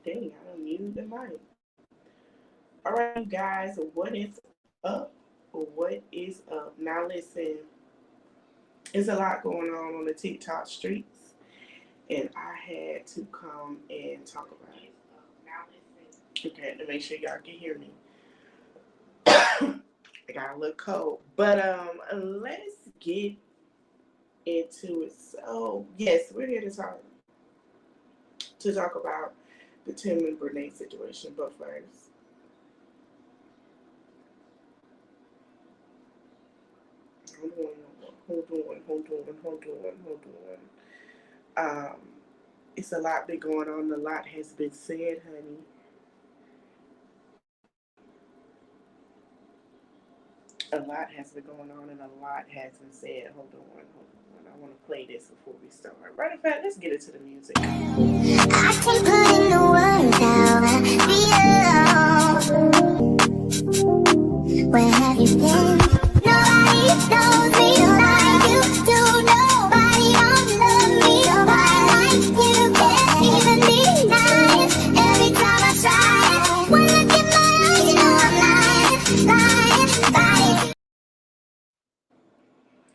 Dang, I don't mute the mic. All right, you guys, what is up? What is up? Now, listen, there's a lot going on the TikTok streets, and I had to come and talk about it. Now, listen. Okay, to make sure y'all can hear me. I got a little cold, but let's get into it. So, yes, we're here to talk about the Tim and Brenay situation. But first, hold on. It's a lot been going on. A lot has been said, honey. A lot has been going on, and a lot has been said. Hold on. I want to play this before we start. Right, in fact, let's get into the music. I can put in the words how I feel. Where have you been? Nobody knows me like you do. Nobody don't love me quite like you. Can't even be nice every time I try. When I look in my eyes, you know I'm lying.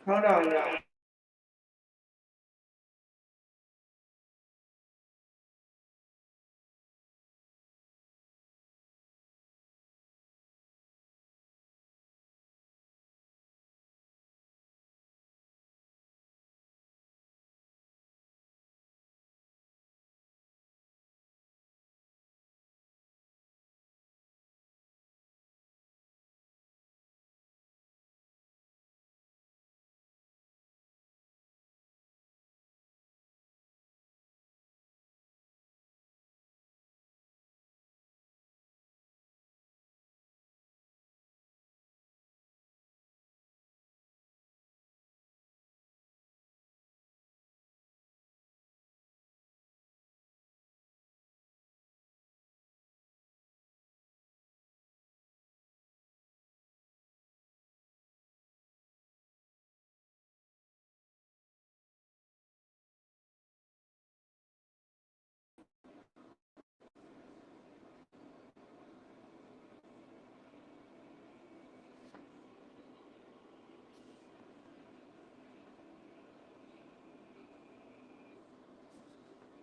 Hold on, y'all.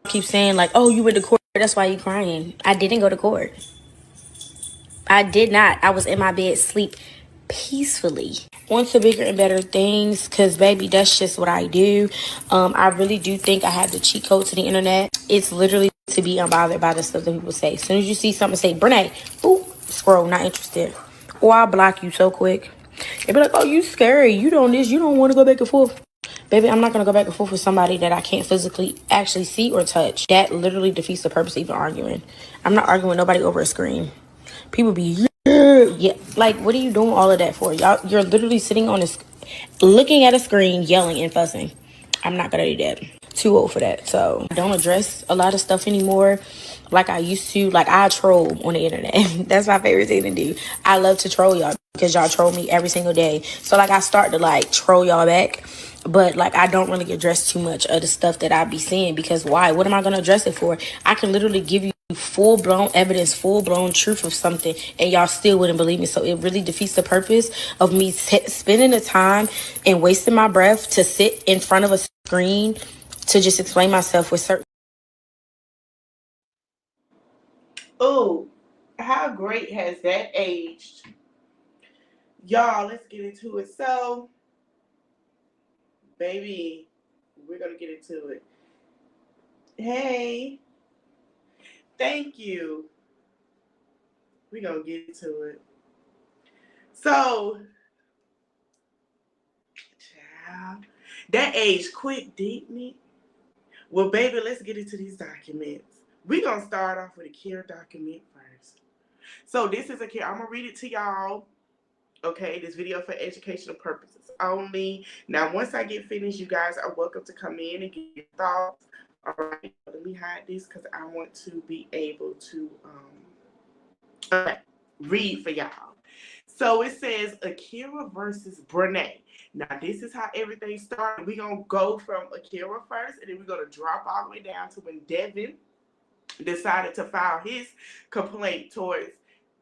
Keep saying like, oh, you went to court, that's why you crying. I didn't go to court. I did not. I was in my bed sleep peacefully. On to bigger and better things, because baby, that's just what I do. I really do think I have the cheat code to the internet. It's literally to be unbothered by the stuff that people say. As soon as you see something say Brenay, ooh, scroll, not interested. Or I'll block you so quick. They be like, oh, you scary, you don't this, you don't want to go back and forth. Baby, I'm not going to go back and forth with somebody that I can't physically actually see or touch. That literally defeats the purpose of even arguing. I'm not arguing with nobody over a screen. People be, yeah, like, what are you doing all of that for? Y'all, you're literally sitting on this, looking at a screen, yelling and fussing. I'm not going to do that. Too old for that. So I don't address a lot of stuff anymore like I used to. Like, I troll on the internet. That's my favorite thing to do. I love to troll y'all because y'all troll me every single day. So like, I start to like troll y'all back. But like, I don't really address too much of the stuff that I be seeing, because why? What am I going to address it for? I can literally give you full-blown evidence, full-blown truth of something, and y'all still wouldn't believe me. So it really defeats the purpose of me spending the time and wasting my breath to sit in front of a screen to just explain myself with certain. Oh, how great has that aged? Y'all, let's get into it. So, baby, we're going to get into it. Hey, thank you. We're going to get into it. So, child, that aged quick, didn't it? Well, baby, let's get into these documents. We're going to start off with a Akira document first. So, this is Akira. I'm going to read it to y'all. Okay, this video for educational purposes only. Now, once I get finished, you guys are welcome to come in and give your thoughts. All right, let me hide this because I want to be able to read for y'all. So it says Akira versus Brenay. Now, this is how everything started. We're going to go from Akira first, and then we're going to drop all the way down to when Devon decided to file his complaint towards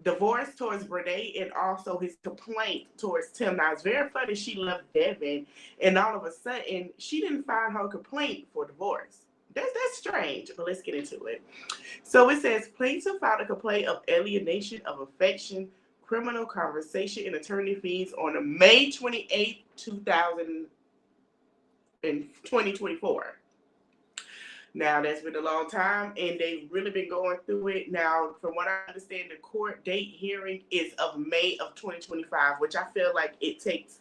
divorce towards Brenay and also his complaint towards Tim. Now it's very funny she left Devon and all of a sudden she didn't file her complaint for divorce. That's strange, but let's get into it. So it says plaintiff filed a complaint of alienation of affection, criminal conversation, and attorney fees on May 28, 2024. Now, that's been a long time, and they've really been going through it. Now, from what I understand, the court date hearing is of May of 2025, which I feel like it takes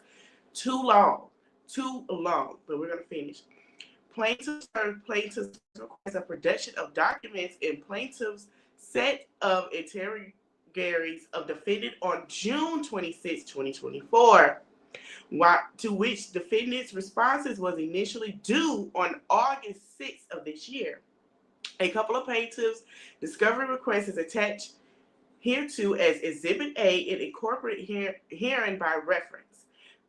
too long, but we're going to finish. Plaintiffs request a production of documents in plaintiff's set of interrogatories of defendant on June 26, 2024. To which defendant's responses was initially due on August 6th of this year. A couple of plaintiffs' discovery requests is attached hereto as Exhibit A and incorporated herein by reference.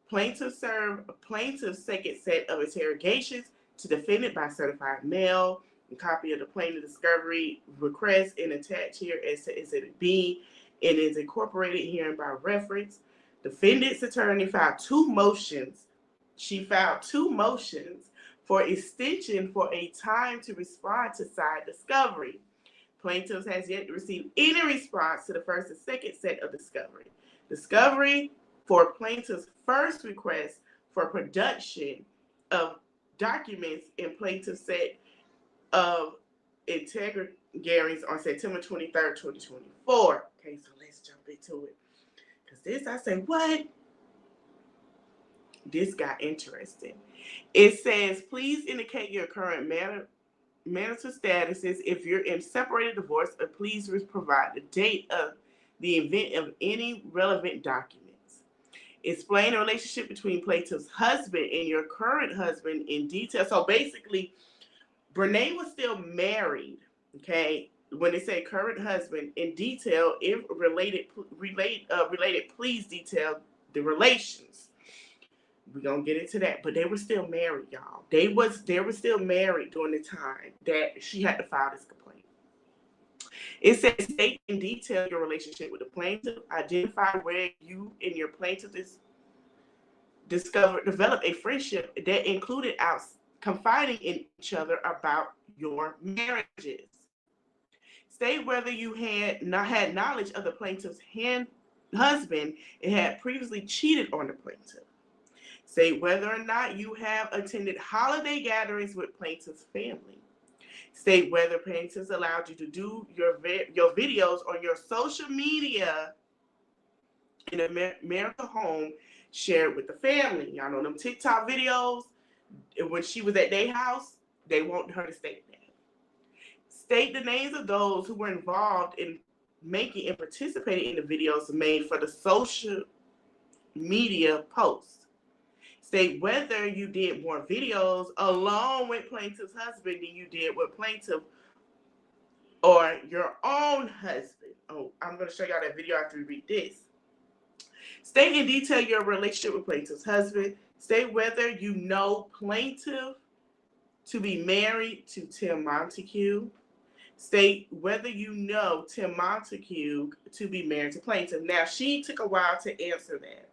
Plaintiff served plaintiff's second set of interrogations to defendant by certified mail. A copy of the plaintiff discovery request and attached here as Exhibit B and is incorporated herein by reference. Defendant's attorney filed two motions. She filed two motions for extension for a time to respond to side discovery. Plaintiff has yet to receive any response to the first and second set of discovery. Discovery for plaintiff's first request for production of documents in plaintiff's set of interrogatories on September 23rd, 2024. Okay, so let's jump into it. Because this, I say, what? This got interesting. It says, please indicate your current marital statuses if you're in separated divorce, or please provide the date of the event of any relevant documents. Explain the relationship between plaintiff's husband and your current husband in detail. So basically, Brenay was still married, okay? When they say current husband, in detail, if related, please detail the relations. We're gonna get into that, but they were still married, y'all. They were still married during the time that she had to file this complaint. It says state in detail your relationship with the plaintiff, identify where you and your plaintiff developed a friendship that included confiding in each other about your marriages. State whether you had knowledge of the plaintiff's husband and had previously cheated on the plaintiff. State whether or not you have attended holiday gatherings with plaintiff's family. State whether plaintiffs allowed you to do your videos on your social media in a marital home shared with the family. Y'all know them TikTok videos. When she was at their house, they want her to state that. State the names of those who were involved in making and participating in the videos made for the social media posts. State whether you did more videos along with plaintiff's husband than you did with plaintiff or your own husband. Oh, I'm going to show y'all that video after we read this. State in detail your relationship with plaintiff's husband. State whether you know plaintiff to be married to Tim Montague. State whether you know Tim Montague to be married to plaintiff. Now, she took a while to answer that.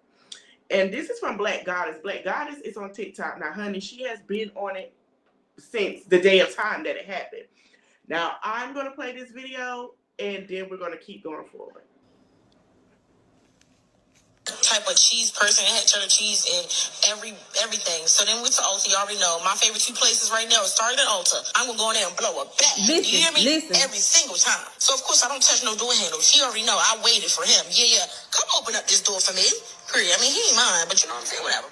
And this is from Black Goddess. Black Goddess is on TikTok. Now, honey, she has been on it since the day of time that it happened. Now, I'm going to play this video, and then we're going to keep going forward. Type of cheese person, it had cheddar cheese and everything. So then we to Ulta. You already know my favorite two places right now is Target and Ulta. I'm gonna go in there and blow a back. You hear me? Every single time. So of course I don't touch no door handle. She already know I waited for him. Yeah. Come open up this door for me. Period. I mean, he ain't mine, but you know what I'm saying? Whatever.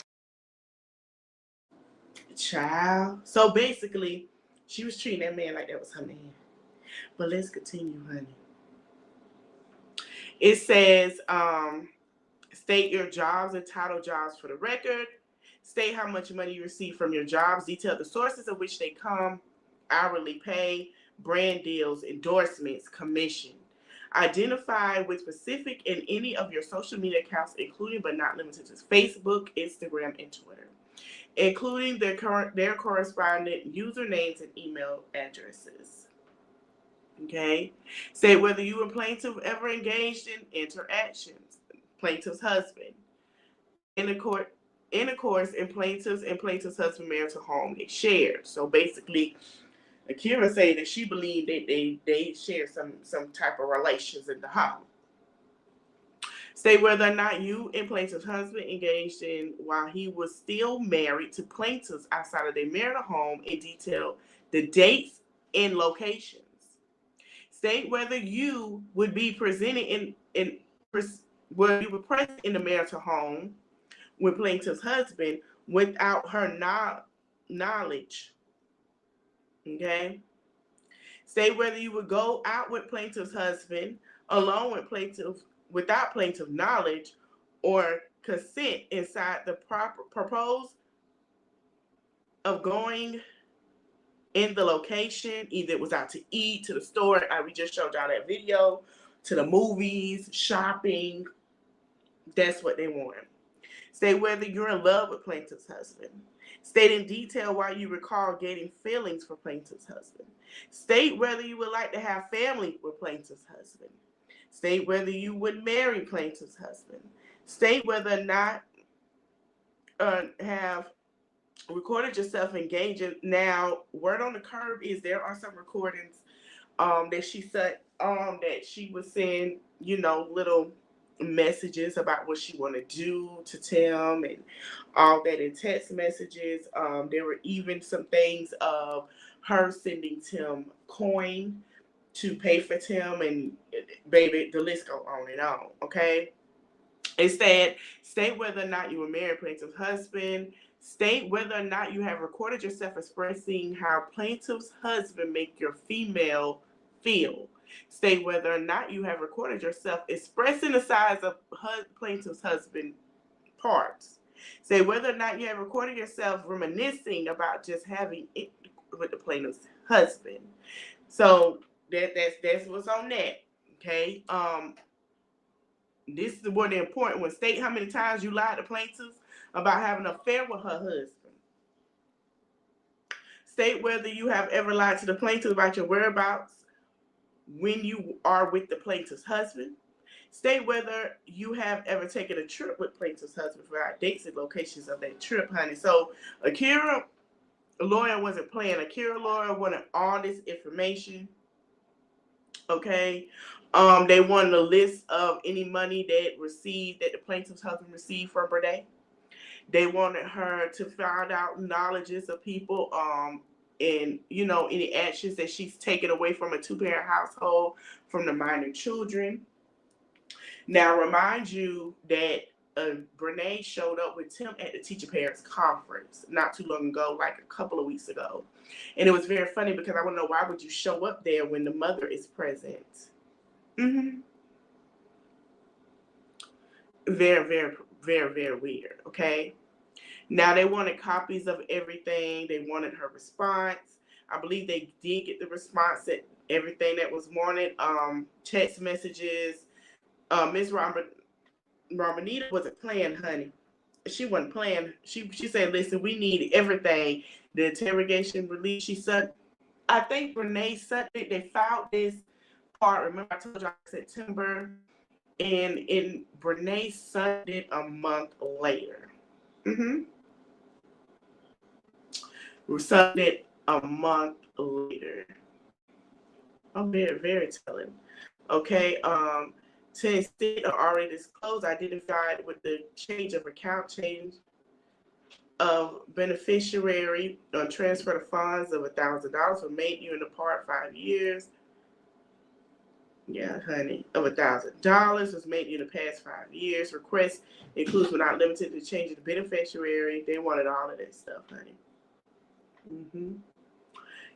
Child. So basically, she was treating that man like that was her man. But let's continue, honey. It says, state your jobs and title jobs for the record. State how much money you receive from your jobs. Detail the sources of which they come, hourly pay, brand deals, endorsements, commission. Identify with specific in any of your social media accounts, including but not limited to Facebook, Instagram, and Twitter, including their correspondent usernames and email addresses. Okay. State whether you and plaintiff ever engaged in interactions. Plaintiff's husband. Intercourse in plaintiff's husband marital home they shared. So basically, Akira said that she believed that they shared some type of relations in the home. State whether or not you and plaintiff's husband engaged in while he was still married to plaintiffs outside of their marital home and detail the dates and locations. State whether you would be presented where you were present in the marital home with plaintiff's husband without her knowledge. Okay. State whether you would go out with plaintiff's husband alone with plaintiff without plaintiff knowledge or consent inside the proper proposed of going in the location. Either it was out to eat, to the store, we just showed y'all that video, to the movies, shopping. That's what they want. State whether you're in love with plaintiff's husband. State in detail why you recall getting feelings for plaintiff's husband. State whether you would like to have family with plaintiff's husband. State whether you would marry plaintiff's husband. State whether or not have recorded yourself engaging. Now, word on the curb is there are some recordings that she said that she was saying, little messages about what she want to do to Tim and all that in text messages. There were even some things of her sending Tim coin to pay for Tim, and baby, the list go on and on. Okay. Instead, state whether or not you were married plaintiff's husband. State whether or not you have recorded yourself expressing how plaintiff's husband make your female feel. State whether or not you have recorded yourself expressing the size of plaintiff's husband parts. Say whether or not you have recorded yourself reminiscing about just having it with the plaintiff's husband. So that's what's on that. Okay. This is what important one. State how many times you lied to plaintiffs about having an affair with her husband. State whether you have ever lied to the plaintiff about your whereabouts when you are with the plaintiff's husband. State whether you have ever taken a trip with plaintiff's husband for our dates and locations of that trip, honey. So Akira lawyer wasn't playing. Akira lawyer wanted all this information. Okay. They wanted a list of any money that the plaintiff's husband received from Brenay. They wanted her to find out knowledges of people, and any actions that she's taken away from a 2-parent household from the minor children. Now, remind you that Brenay showed up with Tim at the Teacher Parents Conference not too long ago, like a couple of weeks ago. And it was very funny because I want to know, why would you show up there when the mother is present? Mm-hmm. Very, very, very, very weird, okay? Now, they wanted copies of everything. They wanted her response. I believe they did get the response at everything that was wanted. Text messages. Miss Romanita wasn't playing, honey. She wasn't playing. She said, listen, we need everything. The interrogation release, she said, I think Brenay said it. They filed this part. Remember, I told y'all September. And Brenay signed it a month later. Mm-hmm. We signed it a month later. Oh, very, very telling. Okay. Since state already disclosed, identified with the change of account, change of beneficiary, transfer of funds of $1,000 from made you in the part 5 years. Yeah, honey, of $1,000 was made in the past 5 years. Request includes but not limited to change of the beneficiary. They wanted all of that stuff, honey. Mm-hmm.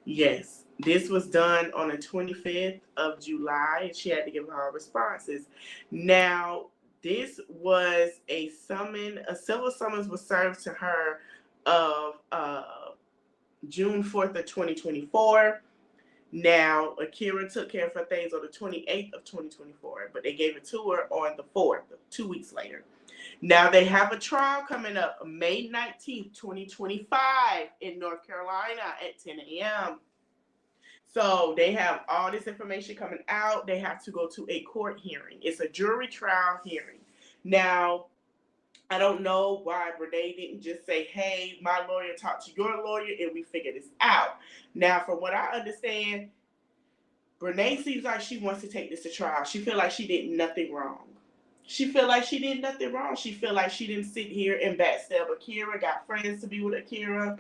Yes, this was done on the 25th of July, and she had to give her responses. Now, this was a civil summons was served to her of June 4th of 2024. Now, Akira took care of her things on the 28th of 2024, but they gave it to her on the 4th, 2 weeks later. Now, they have a trial coming up May 19th, 2025 in North Carolina at 10 a.m. So they have all this information coming out. They have to go to a court hearing. It's a jury trial hearing. Now, I don't know why Brenay didn't just say, hey, my lawyer talked to your lawyer and we figured this out. Now, from what I understand, Brenay seems like she wants to take this to trial. She feel like she did nothing wrong. She feel like she did nothing wrong. She feel like she didn't sit here and backstab Akira, got friends to be with Akira.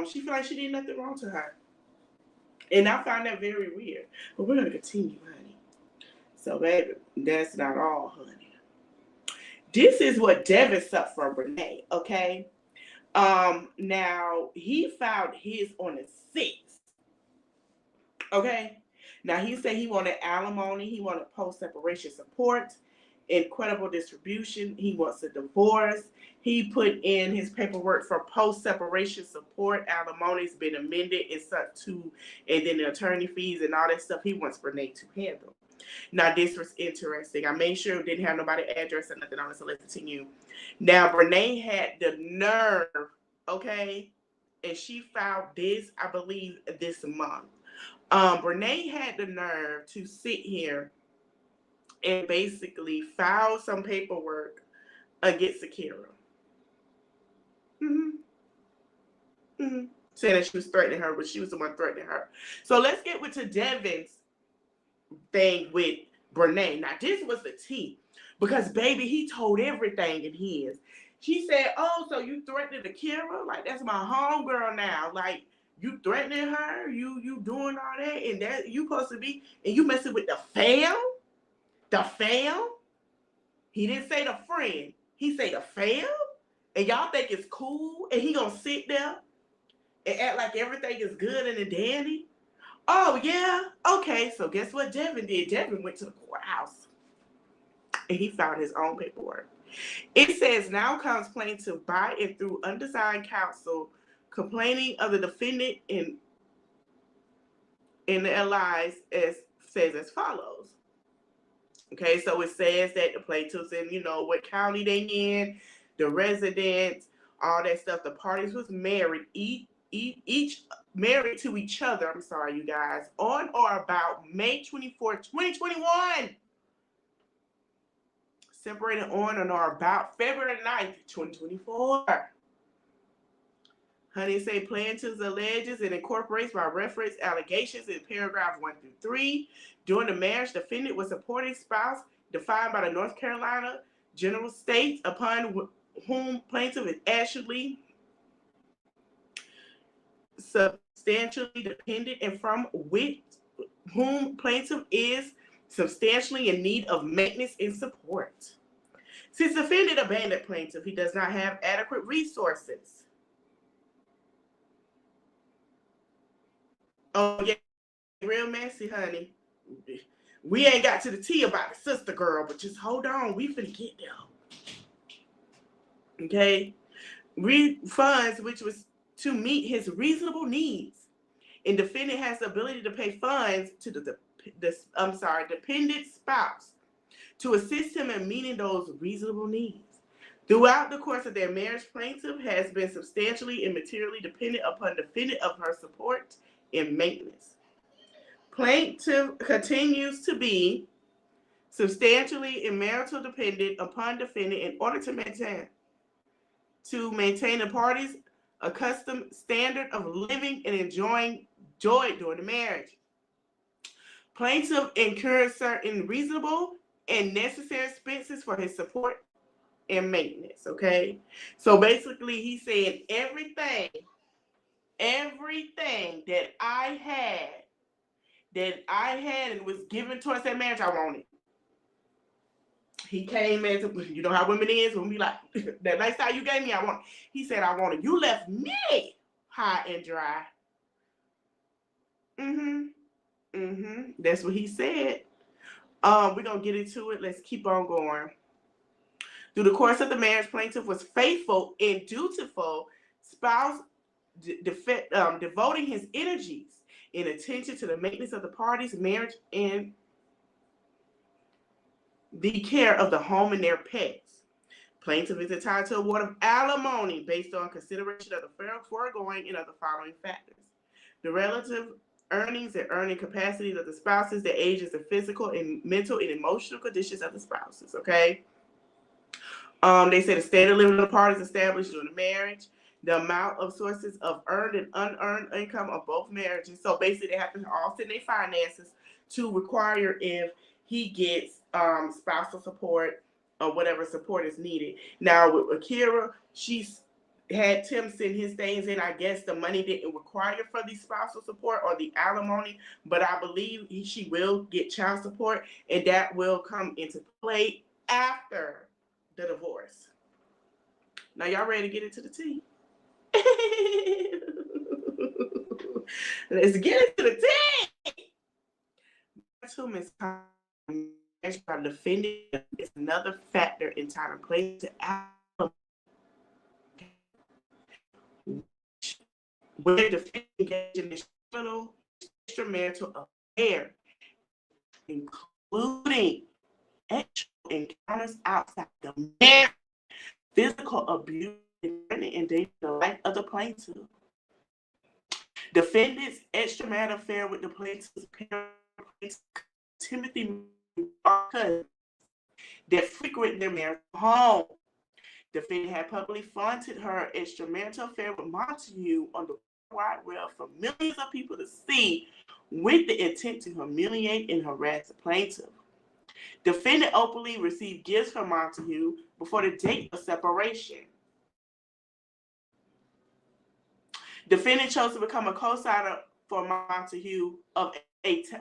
She feel like she did nothing wrong to her. And I find that very weird. But we're going to continue, honey. So, baby, that's not all, honey. This is what Devon suffered from Brenay, okay? Now, he filed his on the 6th. Okay? Now, he said he wanted alimony. He wanted post-separation support, equitable distribution. He wants a divorce. He put in his paperwork for post-separation support. Alimony's been amended. It's up to, and then the attorney fees and all that stuff he wants Brenay to handle. Now, this was interesting. I made sure it didn't have nobody's address or nothing on it, so let's continue. Now, Brenay had the nerve, okay, and she filed this, I believe, this month. Brenay had the nerve to sit here and basically file some paperwork against Akira. Saying that she was threatening her, but she was the one threatening her. So let's get to Devon's thing with Brenay. Now, this was the tea. Because, baby, he told everything in his. She said, oh, so you threatening Akira? Like, that's my homegirl now. Like, you threatening her? You doing all that? And that you supposed to be, and you messing with the fam? The fam? He didn't say the friend. He said the fam? And y'all think it's cool? And he gonna sit there and act like everything is good and a dandy? Oh, yeah? Okay, so guess what Devon did? Devon went to the courthouse. And he found his own paperwork. It says, now comes plaintiff by and through undesigned counsel complaining of the defendant in the allies says as follows. Okay, so it says that the plaintiffs in, what county they in, the residents, all that stuff. The parties was married, each married to each other, I'm sorry, you guys, on or about May 24, 2021. Separated on or about February 9th, 2024. Honey say plaintiffs alleges and incorporates by reference allegations in paragraph 1 through 3. During the marriage, defendant was supporting spouse defined by the North Carolina General States upon whom plaintiff is actually substantially dependent and from with whom plaintiff is substantially in need of maintenance and support. Since defendant abandoned plaintiff, he does not have adequate resources. Oh, yeah, real messy, honey. We ain't got to the tea about the sister girl, but just hold on. We finna get there. Okay? Funds, which was to meet his reasonable needs. And defendant has the ability to pay funds to the dependent spouse to assist him in meeting those reasonable needs. Throughout the course of their marriage, plaintiff has been substantially and materially dependent upon defendant of her support and maintenance. Plaintiff continues to be substantially and marital dependent upon defendant in order to maintain the parties' accustomed standard of living and enjoying joy during the marriage. Plaintiff incurs certain reasonable and necessary expenses for his support and maintenance, okay? So basically, he's saying everything that I had and was given towards that marriage, I wanted. He came as, you know how women is, when we like, that lifestyle you gave me, I want. He said, I wanted. You left me high and dry. That's what he said. We're going to get into it. Let's keep on going. Through the course of the marriage, plaintiff was faithful and dutiful spouse, devoting his energies and attention to the maintenance of the parties' marriage and the care of the home and their pets. Plaintiff is entitled to award of alimony based on consideration of the foregoing and of the following factors. The relative earnings and earning capacities of the spouses, the ages, the physical and mental and emotional conditions of the spouses, okay? They said the standard living of the parties established during the marriage, the amount of sources of earned and unearned income of both marriages. So basically, they have to all send their finances to require if he gets spousal support or whatever support is needed. Now, with Akira, she's had Tim send his things in. I guess the money didn't require for the spousal support or the alimony, but I believe she will get child support, and that will come into play after the divorce. Now, y'all ready to get into the tea? Let's get into the tea. Two misconduct by defending is another factor in time and place to where defending engaged in criminal extramarital affair, including sexual encounters outside the marriage, physical abuse, and endanger the life of the plaintiff. Defendant's extramarital affair with the plaintiff's parents, Timothy, cousins that frequent their marital home. Defendant had publicly flaunted her extramarital affair with Montague on the wide web for millions of people to see, with the intent to humiliate and harass the plaintiff. Defendant openly received gifts from Montague before the date of separation. Defendant chose to become a co-signer for Montague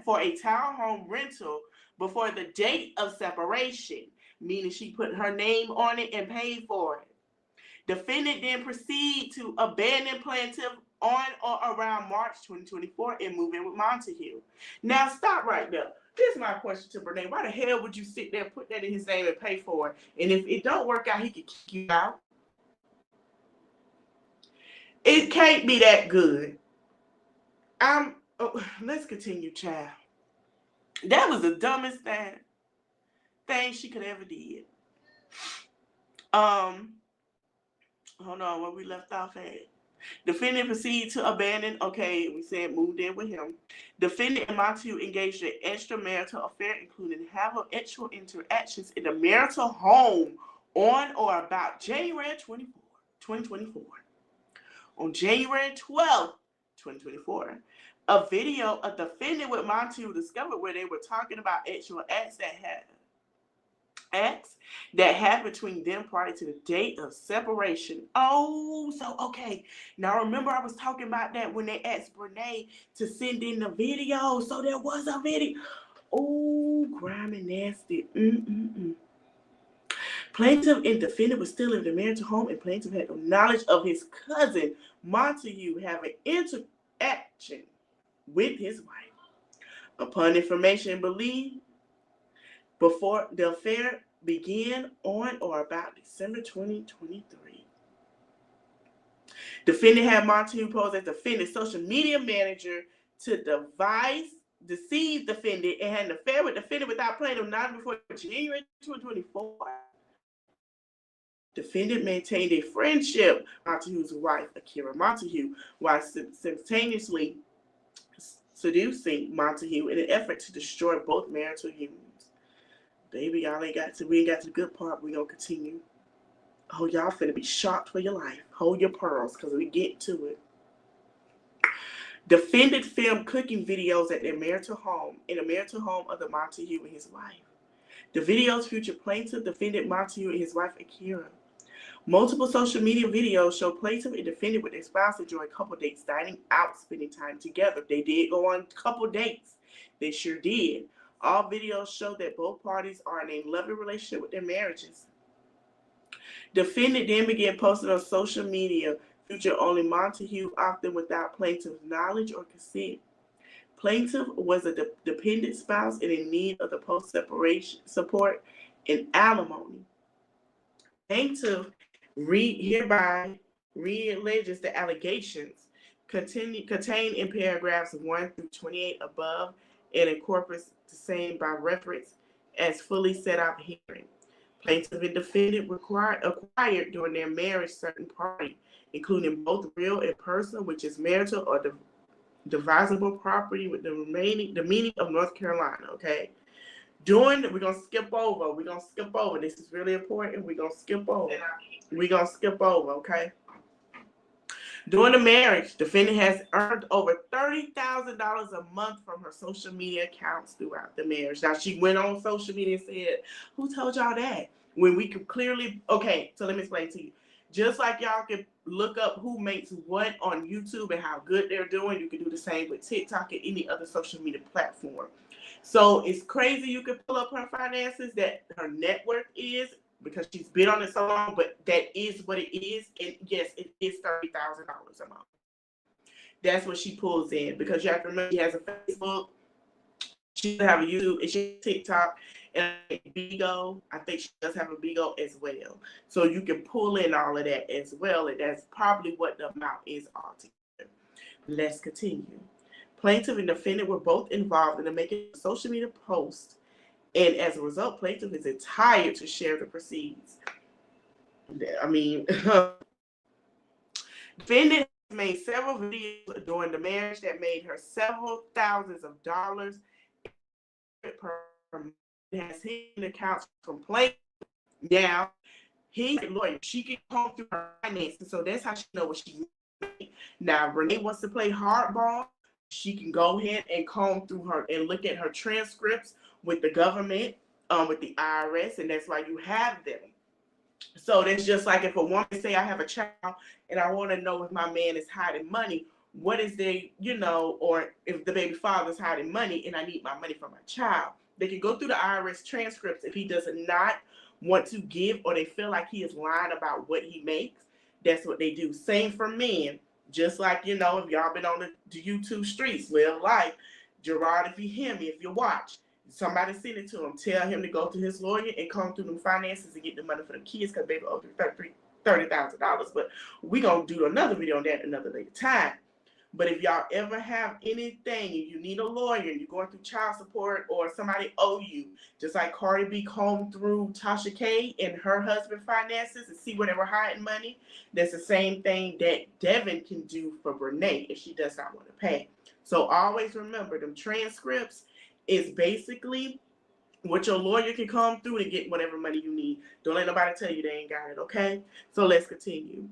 for a townhome rental before the date of separation, meaning she put her name on it and paid for it. Defendant then proceeded to abandon plaintiff on or around March 2024 and move in with Montague. Now stop right there. This is my question to Brenay. Why the hell would you sit there, put that in his name and pay for it? And if it don't work out, he could kick you out. It can't be that good. Let's continue, child. That was the dumbest thing she could ever did. Hold on, where we left off at. Defendant proceeded to abandon, we said moved in with him. Defendant and Montague engaged in extramarital affair, including having sexual interactions in the marital home on or about January 24, 2024. On January 12th, 2024, a video of defendant with Montague discovered where they were talking about sexual acts that happened between them prior to the date of separation. Now remember I was talking about that when they asked Brenay to send in the video. So there was a video. Oh, grimy, nasty. Plaintiff and defendant was still in the marital home, and plaintiff had no knowledge of his cousin Montague having interaction with his wife. Upon information believed, before the affair began on or about December 2023. Defendant had Montague pose as defendant's social media manager to deceive defendant and had an affair with defendant without plaintiff not before January 2024. Defendant maintained a friendship with Montague's wife, Akira Montague, while simultaneously seducing Montague in an effort to destroy both marital unions. Baby, we ain't got to the good part. We gonna continue. Oh, y'all finna be shocked for your life. Hold your pearls, because we get to it. Defendant filmed cooking videos at their marital home, in the marital home of the Montague and his wife. The videos feature plaintiff, defendant Montague, and his wife, Akira. Multiple social media videos show plaintiff and defendant with their spouse enjoying couple dates, dining out, spending time together. They did go on couple dates. They sure did. All videos show that both parties are in a loving relationship with their marriages. Defendant then began posting on social media, featuring only Montague, often without plaintiff's knowledge or consent. Plaintiff was a dependent spouse and in need of the post-separation support and alimony. Plaintiff hereby re-alleges the allegations contained in paragraphs 1 through 28 above and incorporates the same by reference as fully set out hearing. Plaintiff and defendant acquired during their marriage certain property, including both real and personal, which is marital or divisible property with the meaning of North Carolina, okay? We're gonna skip over. This is really important. We're gonna skip over, okay? During the marriage, defendant has earned over $30,000 a month from her social media accounts throughout the marriage. Now, she went on social media and said, who told y'all that? When we could clearly, okay, so let me explain to you. Just like y'all can look up who makes what on YouTube and how good they're doing, you can do the same with TikTok and any other social media platform. So it's crazy you can pull up her finances, that her net worth is, because she's been on it so long, but that is what it is. And yes, it is $30,000 a month. That's what she pulls in, because you have to remember she has a Facebook, she does have a YouTube, and she has TikTok, and Bigo. I think she does have a Bigo as well. So you can pull in all of that as well, and that's probably what the amount is altogether. Let's continue. Plaintiff and defendant were both involved in the making of social media posts, and as a result, plaintiff is entitled to share the proceeds. I mean, defendant made several videos during the marriage that made her several thousands of dollars per month. Has hidden accounts from plaintiff. Now, he's a lawyer. She can comb through her finances, so that's how she knows what she made. Now, Brenay wants to play hardball. She can go ahead and comb through her and look at her transcripts with the government, with the IRS, and that's why you have them. So that's just like if a woman say, I have a child and I want to know if my man is hiding money, what is they, or if the baby father's hiding money and I need my money for my child. They can go through the IRS transcripts if he does not want to give, or they feel like he is lying about what he makes. That's what they do. Same for men. Just like, if y'all been on the YouTube streets, live life. Gerard, if you hear me, if you watch, somebody send it to him. Tell him to go to his lawyer and come through them finances and get the money for the kids, because baby owes $30,000. But we're going to do another video on that another later time. But if y'all ever have anything and you need a lawyer and you're going through child support or somebody owe you, just like Cardi B combed through Tasha K and her husband's finances and see where they were hiding money, that's the same thing that Devon can do for Brenay if she does not want to pay. So always remember, them transcripts is basically what your lawyer can come through to get whatever money you need. Don't let nobody tell you they ain't got it, okay? So let's continue.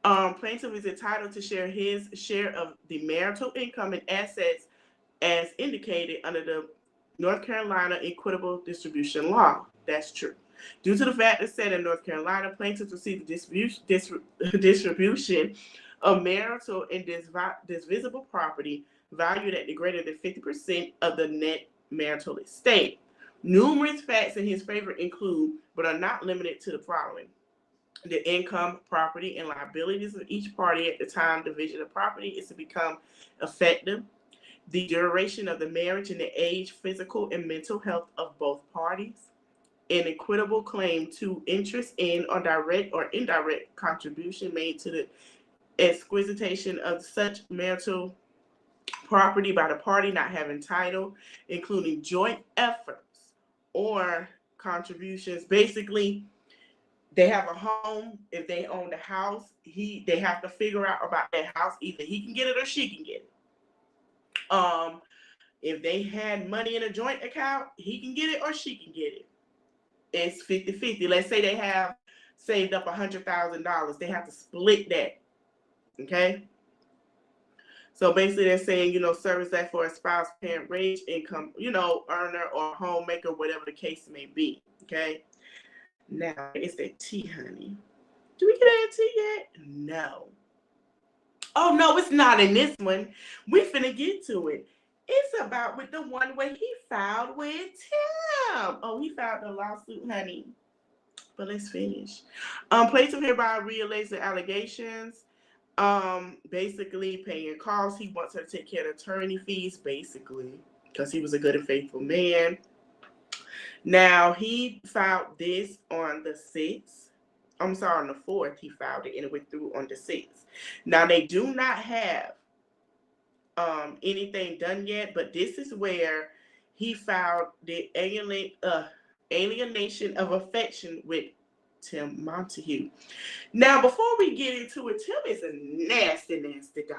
Plaintiff is entitled to share his share of the marital income and assets as indicated under the North Carolina equitable distribution law. That's true. Due to the fact that said in North Carolina, plaintiffs receive the distribution of marital and divisible property valued at the greater than 50% of the net marital estate. Numerous facts in his favor include, but are not limited to, the following: the income, property, and liabilities of each party at the time division of property is to become effective, the duration of the marriage and the age, physical, and mental health of both parties, an equitable claim to interest in or direct or indirect contribution made to the exquisition of such marital property by the party not having title, including joint efforts or contributions. Basically, they have a home. If they own the house, they have to figure out about that house. Either he can get it or she can get it. If they had money in a joint account, he can get it or she can get it. It's 50-50. Let's say they have saved up $100,000. They have to split that. Okay? So basically they're saying, service that for a spouse, parent, range, income, earner or homemaker, whatever the case may be. Okay? Now, it's that tea, honey. Do we get that tea yet? No. Oh, no, it's not in this one. We finna get to it. It's about with the one where he filed with Tim. Oh, he filed the lawsuit, honey. But let's finish. Plaintiff hereby relays the allegations. Basically paying costs. He wants her to take care of attorney fees, basically, because he was a good and faithful man. Now, he filed this on the 6th. I'm sorry, on the 4th, he filed it, and it went through on the 6th. Now, they do not have anything done yet, but this is where he filed the alienation of affection with Tim Montague. Now, before we get into it, Tim is a nasty, nasty dog.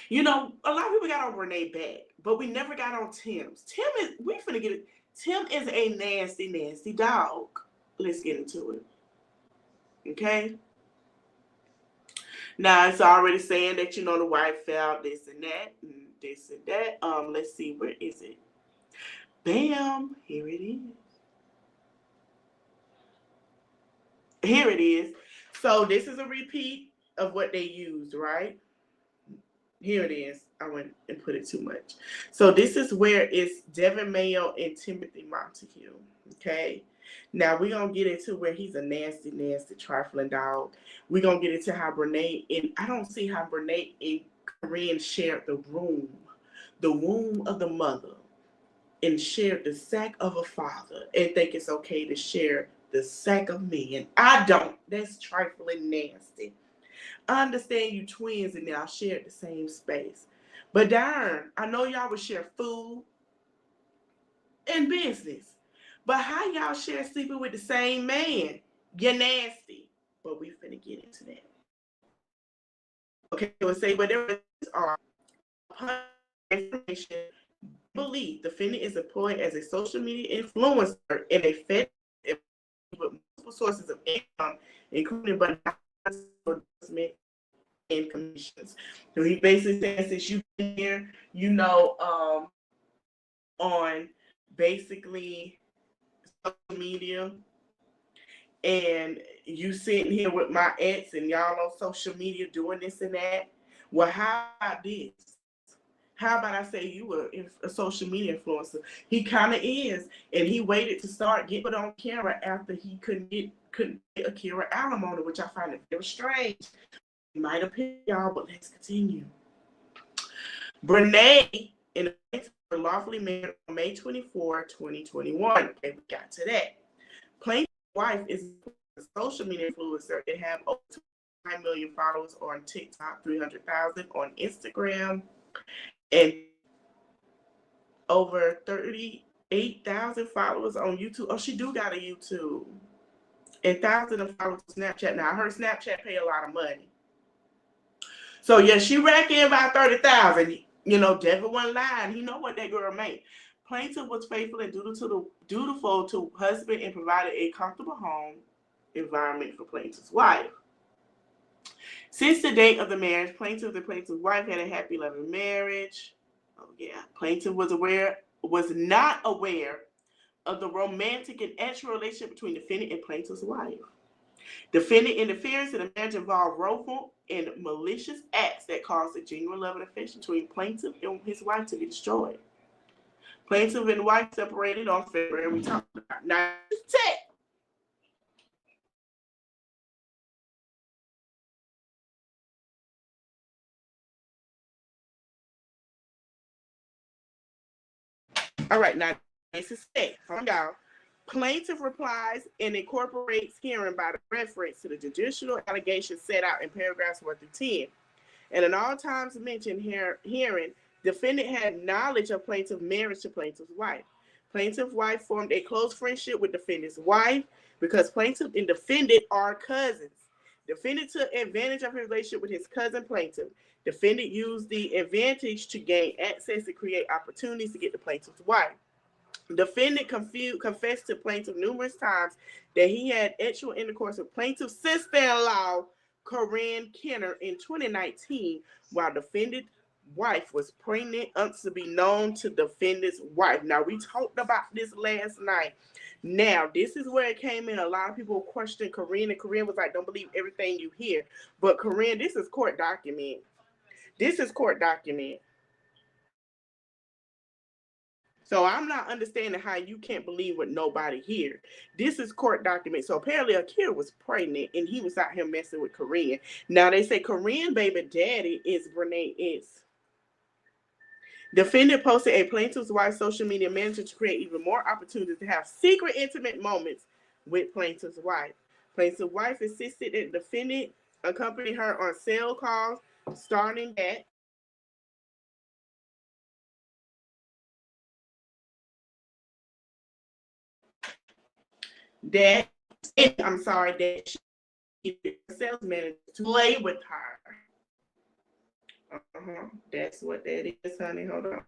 You know, a lot of people got on Brenay back, but we never got on Tim's. We finna get it. Tim is a nasty, nasty dog. Let's get into it. Okay? Now, it's already saying that, you know, the wife found this and that, and this and that. Let's see, where is it? Bam! Here it is. Here it is. So this is a repeat of what they used, right? Here it is. I went and put it too much. So this is where it's Devon Mayo and Timothy Montague. Okay. Now we're gonna get into where he's a nasty, nasty, trifling dog. We're gonna get into how Brenay and I don't see how Brenay and Corinne shared the womb of the mother, and shared the sack of a father, and think it's okay to share the sack of men. I don't. That's trifling nasty. I understand you twins and y'all shared the same space. But darn, I know y'all would share food and business. But how y'all share sleeping with the same man? You're nasty. But we finna get into that. Okay, we'll say whatever are information. Believe the defendant is employed as a social media influencer and a fed with multiple sources of income, including but not endorsement and commissions. So he basically says that you can hear, you know, on basically social media, and you sitting here with my ex and y'all on social media doing this and that. Well, how about this? How about I say you were a social media influencer? He kind of is, and he waited to start getting put on camera after he couldn't get Akira alimony, which I find it very strange. It might appear, y'all, but let's continue. Brenay and were lawfully married on May 24, 2021. Okay, we got to that. Plaintiff's wife is a social media influencer and have over 9 million followers on TikTok, 300,000 on Instagram, and over 38,000 followers on YouTube. Oh, she do got a YouTube. And thousands of followers on Snapchat. Now, I heard Snapchat pay a lot of money. So, yeah, she racked in about 30,000. You know, Devon wasn't lying. He know what that girl made. Plaintiff was faithful and dutiful to husband and provided a comfortable home environment for plaintiff's wife. Since the date of the marriage, plaintiff and plaintiff's wife had a happy, loving marriage. Oh yeah, plaintiff was not aware of the romantic and actual relationship between defendant and plaintiff's wife. Defendant interference in the marriage involved wrongful and malicious acts that caused a genuine love and affection between plaintiff and his wife to be destroyed. Plaintiff and wife separated on February. We talked about now. All right, now this is it. Hold on. Plaintiff replies and incorporates hearing by the reference to the judicial allegations set out in paragraphs 1 through 10. And in all times mentioned hearing, defendant had knowledge of plaintiff's marriage to plaintiff's wife. Plaintiff's wife formed a close friendship with defendant's wife because plaintiff and defendant are cousins. Defendant took advantage of his relationship with his cousin plaintiff. Defendant used the advantage to gain access to create opportunities to get the plaintiff's wife. Defendant confessed to plaintiff numerous times that he had actual intercourse with plaintiff's sister-in-law, Corinne Kenner, in 2019, while defendant's wife was pregnant to be known to defendant's wife. Now, we talked about this last night. Now, this is where it came in. A lot of people questioned Corinne, and Corinne was like, don't believe everything you hear. But Corinne, this is court document. This is court document. So I'm not understanding how you can't believe what nobody here. This is court document. So apparently Akira was pregnant and he was out here messing with Corinne. Now they say Corinne baby daddy is Brenay is. Defendant posted a plaintiff's wife's social media manager to create even more opportunities to have secret intimate moments with plaintiff's wife. Plaintiff's wife insisted that the defendant accompany her on cell calls starting at that she sales manager to play with her. That's what that is, honey. Hold on.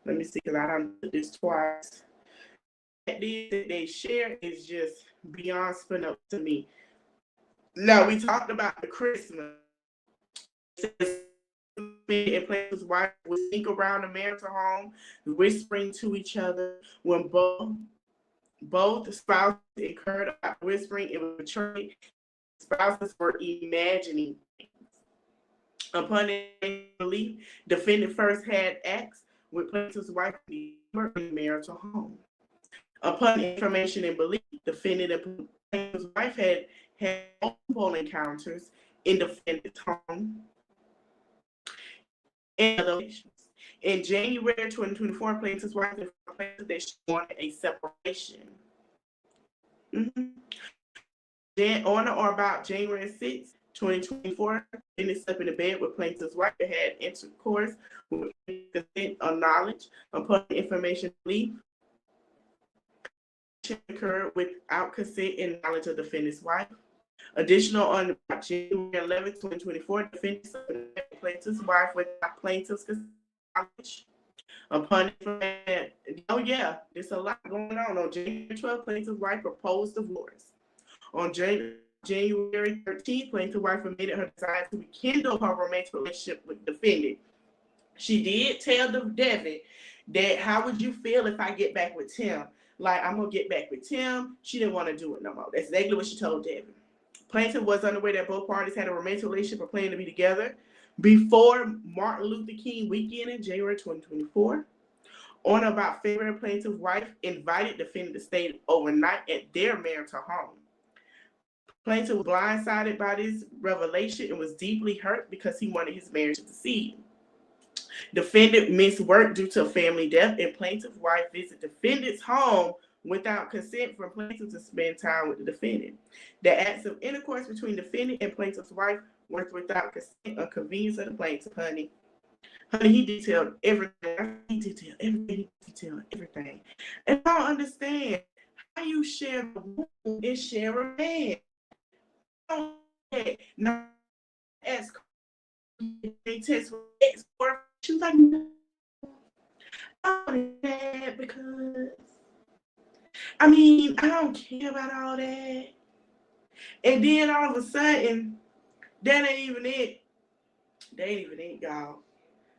Let me see, because I done did this twice. That they share is just beyond spin up to me. Now, we talked about the Christmas. And Plaintiff's wife would sneak around the marital home, whispering to each other. When both spouses incurred about whispering, it was betrayed. Spouses were imagining things. Upon belief, defendant first had acts with plaintiff's wife in the marital home. Upon information and belief, defendant and plaintiff's wife had multiple encounters in defendant's home and other locations. In January 2024, plaintiff's wife declared that she wanted a separation. Then, on or about January 6, 2024, defendant slept in the bed with plaintiff's wife and had intercourse with consent or knowledge. Upon information and belief, occurred without consent and knowledge of the defendant's wife. Additional, on January 11, 2024, defendant slept in the bed with plaintiff's wife without plaintiff's knowledge. Upon information, oh yeah, there's a lot going on. On January 12, plaintiff's wife proposed divorce. On January 13th, plaintiff's wife admitted her desire to rekindle her romantic relationship with the defendant. She did tell Devon that, how would you feel if I get back with Tim? Like, I'm going to get back with Tim. She didn't want to do it no more. That's exactly what she told Devon. Plaintiff was unaware that both parties had a romantic relationship or planned to be together before Martin Luther King weekend in January 2024. On or about February, plaintiff's wife invited defendant to stay overnight at their marital home. Plaintiff was blindsided by this revelation and was deeply hurt because he wanted his marriage to succeed. Defendant missed work due to a family death, and plaintiff's wife visited defendant's home without consent for plaintiff to spend time with the defendant. The acts of intercourse between defendant and plaintiff's wife were without consent or convenience of the plaintiff, honey. Honey, he detailed everything. He detailed everything. And I don't understand how you share a woman and share a man. Now, ask they test for X, or she was like, no, that because I mean, I don't care about all that. And then all of a sudden, that ain't even it. That ain't even it, y'all.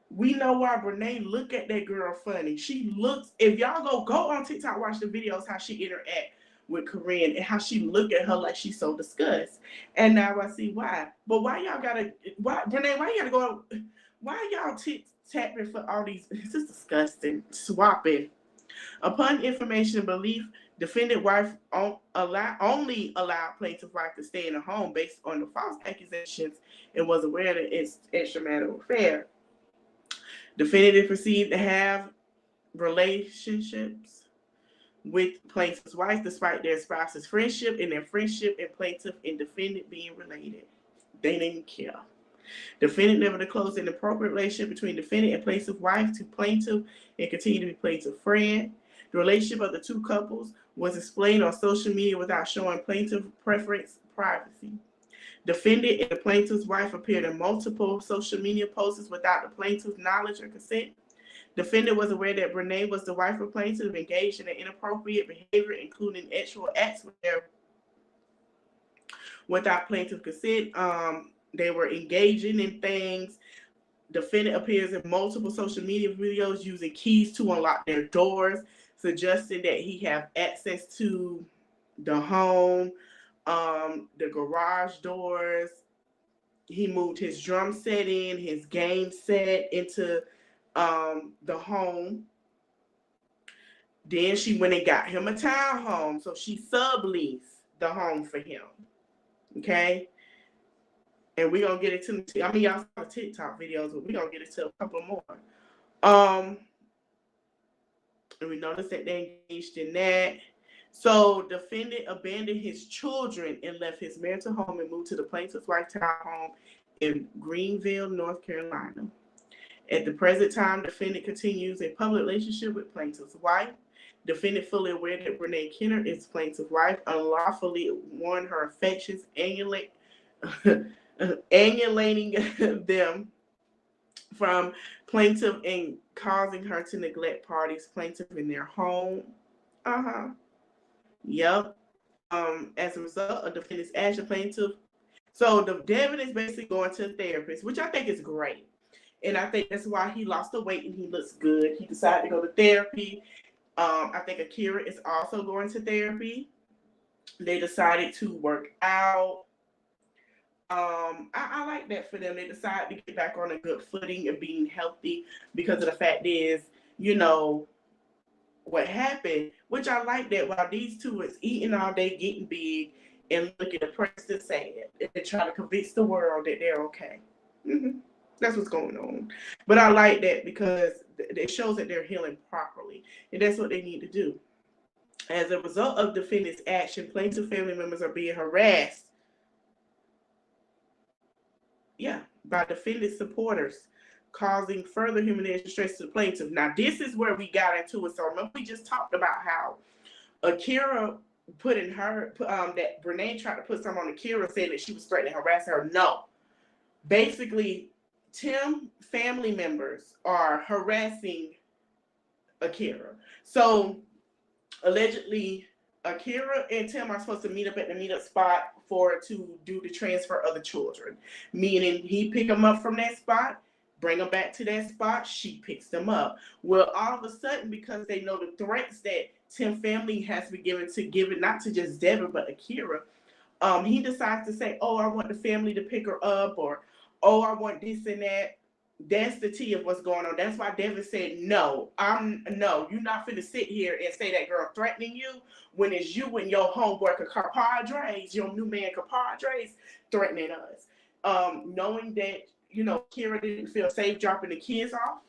We know why Brenay look at that girl funny. She looks, if y'all go on TikTok, watch the videos, how she interact with Corinne and how she look at her like she's so disgusted. And now I see why. But why y'all gotta, Brenay, why you gotta go, why y'all tapping for all these, this is disgusting, swapping. Upon information and belief, defendant wife only allowed plaintiff wife to stay in the home based on the false accusations and was aware that it's extramarital affair. Defendant proceeded to have relationships with plaintiff's wife despite their spouse's friendship, and their friendship and plaintiff and defendant being related. They didn't care. Defendant never disclosed an appropriate relationship between defendant and plaintiff's wife to plaintiff and continued to be plaintiff's friend. The relationship of the two couples was explained on social media without showing plaintiff preference privacy. Defendant and the plaintiff's wife appeared in multiple social media posts without the plaintiff's knowledge or consent. Defendant was aware that Brenay was the wife of plaintiff, engaged in an inappropriate behavior, including sexual acts without plaintiff consent. They were engaging in things. Defendant appears in multiple social media videos using keys to unlock their doors, suggesting that he have access to the home, the garage doors. He moved his drum set in, his game set into the home. Then she went and got him a townhome, so she subleased the home for him. Okay? And we're going to get into, I mean, y'all saw the TikTok videos, but we're going to get into a couple more. And we noticed that they engaged in that. So, defendant abandoned his children and left his marital home and moved to the plaintiff's wife townhome in Greenville, North Carolina. At the present time, defendant continues a public relationship with plaintiff's wife. Defendant fully aware that Brenay Kenner is plaintiff's wife, unlawfully won her affections, annulating them. from plaintiff and causing her to neglect parties, plaintiff in their home. Yep. As a result of defendant's action, plaintiff. So the Devon is basically going to a therapist, which I think is great. And I think that's why he lost the weight and he looks good. He decided to go to therapy. I think Akira is also going to therapy. They decided to work out. I like that for them. They decided to get back on a good footing and being healthy because of the fact is, what happened, which I like that while these two is eating all day, getting big, and looking depressed and sad, and trying to convince the world that they're okay. That's what's going on. But I like that because it shows that they're healing properly, and that's what they need to do. As a result of defendant's action, plaintiff family members are being harassed. By defendant supporters, causing further humiliation stress to the plaintiff. Now, this is where we got into it. So remember, we just talked about how Akira put in her, that Brenay tried to put something on Akira, saying that she was threatening to harass her. No. Basically, Tim family members are harassing Akira. So, allegedly, Akira and Tim are supposed to meet up at the meetup spot to do the transfer of the children. Meaning, he pick them up from that spot, bring them back to that spot, she picks them up. Well, all of a sudden, because they know the threats that Tim family has been given not to just Devon, but Akira, he decides to say, oh, I want the family to pick her up, or, oh, I want this and that. That's the tea of what's going on. That's why Devon said, no, you're not finna sit here and say that girl threatening you when it's you and your homeworker, compadres, your new man, compadres, threatening us. Knowing that, Akira didn't feel safe dropping the kids off.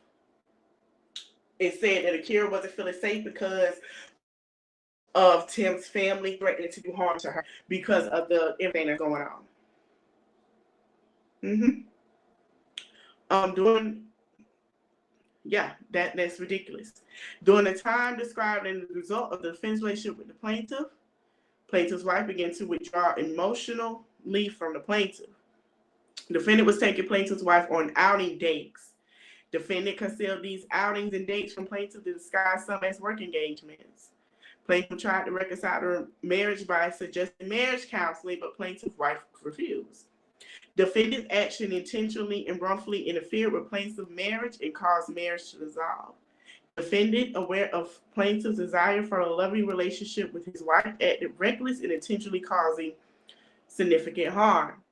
It said that Akira wasn't feeling safe because of Tim's family threatening to do harm to her because of everything that's going on. That's ridiculous. During the time described in the result of the defense relationship with the plaintiff's wife began to withdraw emotionally from the plaintiff. Defendant was taking plaintiff's wife on outing dates. Defendant concealed these outings and dates from plaintiff to disguise some as work engagements. Plaintiff tried to reconcile their marriage by suggesting marriage counseling, but plaintiff's wife refused. Defendant's action intentionally and wrongfully interfered with plaintiff's marriage and caused marriage to dissolve. Defendant, aware of plaintiff's desire for a loving relationship with his wife, acted reckless and intentionally causing significant harm.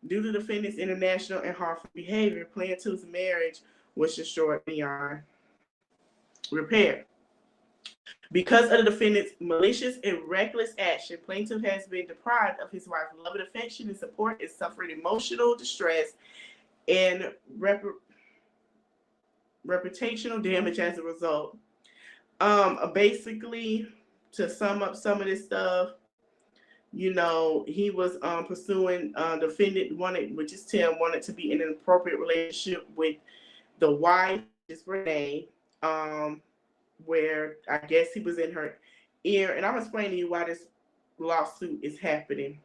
Due to defendant's international and harmful behavior, plaintiff's marriage was destroyed beyond repair. Because of the defendant's malicious and reckless action, plaintiff has been deprived of his wife's love and affection and support and suffered emotional distress and reputational damage as a result. Basically, to sum up some of this stuff, he was pursuing defendant which is Tim, wanted to be in an appropriate relationship with the wife, which is Brenay, where I guess he was in her ear. And I'm explaining to you why this lawsuit is happening.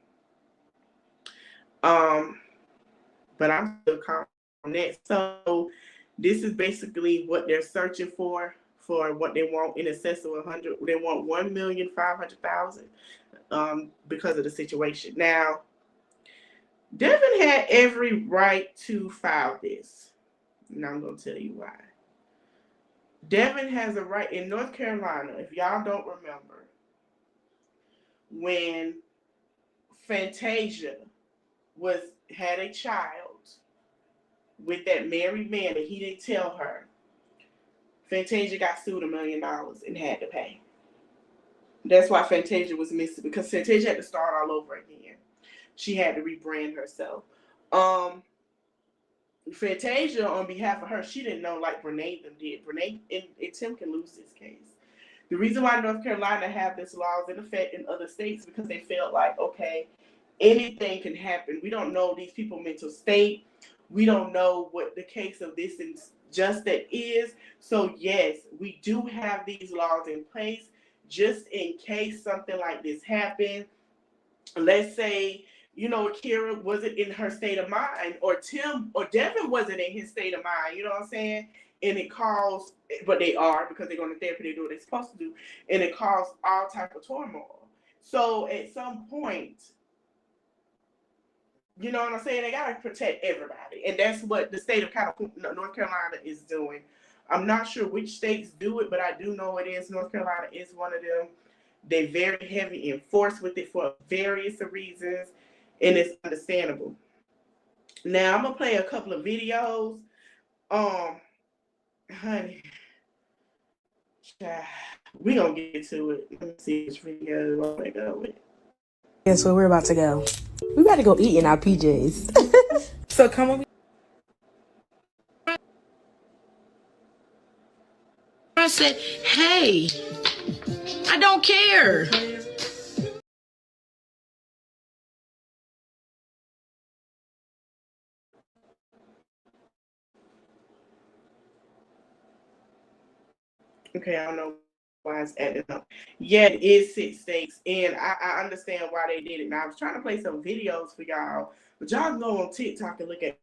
But I'm still calm on that. So this is basically what they're searching for what they want in excess of 100. They want $1,500,000 because of the situation. Now, Devon had every right to file this. And I'm going to tell you why. Devon has a right in North Carolina, if y'all don't remember, when Fantasia had a child with that married man and he didn't tell her, Fantasia got sued $1 million and had to pay. That's why Fantasia was missing, because Fantasia had to start all over again. She had to rebrand herself. Fantasia, on behalf of her, she didn't know like Brenay them did. Brenay and Tim can lose this case. The reason why North Carolina have this laws in effect in other states because they felt like, okay, anything can happen. We don't know these people's mental state. We don't know what the case of this injustice is. So yes, we do have these laws in place just in case something like this happens. Let's say, you know, Akira wasn't in her state of mind, or Tim or Devon wasn't in his state of mind, you know what I'm saying? And it caused, but they are, because they're going to therapy, they do what they're supposed to do, and it caused all type of turmoil. So at some point, you know what I'm saying, they got to protect everybody. And that's what the state of North Carolina is doing. I'm not sure which states do it, but I do know it is. North Carolina is one of them. They're very heavy enforced with it for various reasons, and it's understandable. Now I'm gonna play a couple of videos. Honey, we gonna get to it. Let me see which video I wanna go with. Guess where we're about to go? We about to go eat in our PJs. So come on. I said, hey, I don't care. Okay, I don't know why it's adding up. Yeah, it is 6 states, and I understand why they did it. Now I was trying to play some videos for y'all, but y'all can go on TikTok and look at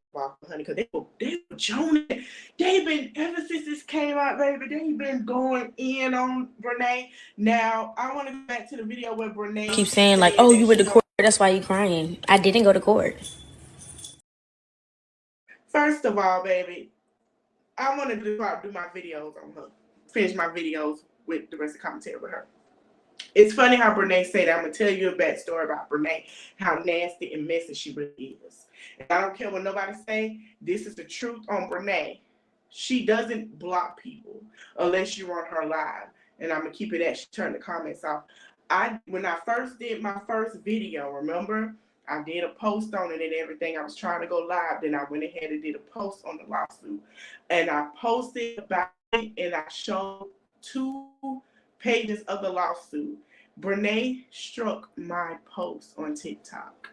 honey, because they were joning. They've been, ever since this came out, baby, they've been going in on Brenay. Now I want to go back to the video where Brenay Keep saying like, oh, you went to court, that's why you crying. I didn't go to court. First of all, baby, I want to do my videos on her. Finish my videos with the rest of the commentary with her. It's funny how Brenay said that. I'm going to tell you a backstory about Brenay, how nasty and messy she really is. And I don't care what nobody say. This is the truth on Brenay. She doesn't block people unless you're on her live. And I'm going to keep it at she turned the comments off. When I first did my first video, remember? I did a post on it and everything. I was trying to go live. Then I went ahead and did a post on the lawsuit. And I posted about it and I showed 2 pages of the lawsuit. Brenay struck my post on TikTok.